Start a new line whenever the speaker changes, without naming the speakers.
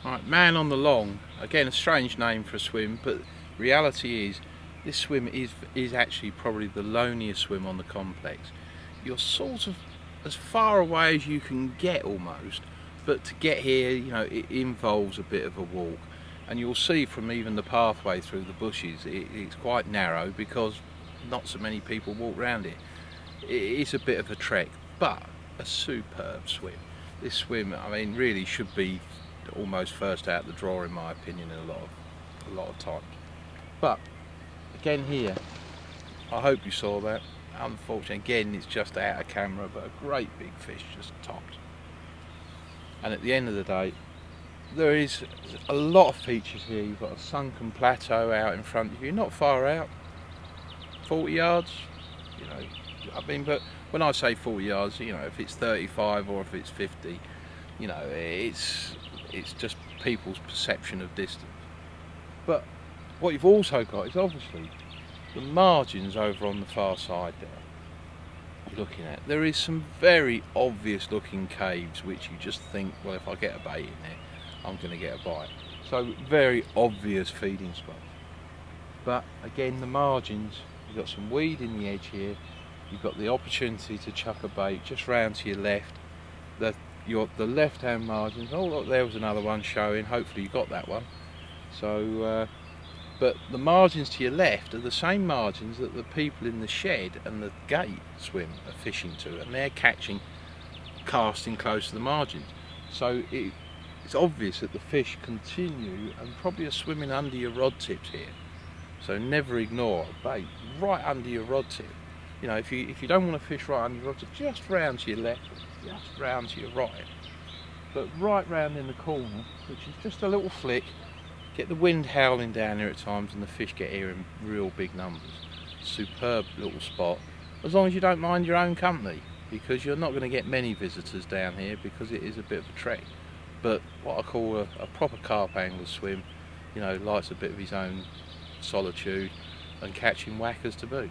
Right, Man on the Long, again a strange name for a swim, but reality is this swim is actually probably the loneliest swim on the complex. You're sort of as far away as you can get almost, but to get here, you know, it involves a bit of a walk, and you'll see from even the pathway through the bushes it's quite narrow because not so many people walk around it. It's a bit of a trek, but a superb swim. This swim, I mean, really should be almost first out the drawer in my opinion in a lot of times. But again here, I hope you saw that. Unfortunately, again, it's just out of camera, but a great big fish just topped. And at the end of the day, there is a lot of features here. You've got a sunken plateau out in front of you, not far out, 40 yards, you know. I mean, but when I say 40 yards, you know, if it's 35 or if it's 50, you know, it's just people's perception of distance. But what you've also got is obviously the margins over on the far side there. You're looking at, there is some very obvious looking caves which you just think, well, if I get a bait in there, I'm going to get a bite. So very obvious feeding spots. But again, the margins, you've got some weed in the edge here. You've got the opportunity to chuck a bait just round to your left. The left hand margins, oh look, there was another one showing, hopefully you got that one. So but the margins to your left are the same margins that the people in the shed and the gate swim are fishing to, and they're casting close to the margins. So it's obvious that the fish continue and probably are swimming under your rod tips here. So never ignore a bait right under your rod tip. You know, if you don't want to fish right under your rod tip, just round to your left, just round to your right. But right round in the corner, which is just a little flick, get the wind howling down here at times and the fish get here in real big numbers. Superb little spot, as long as you don't mind your own company, because you're not going to get many visitors down here because it is a bit of a trek. But what I call a proper carp angler swim, you know, likes a bit of his own solitude and catching whackers to boot.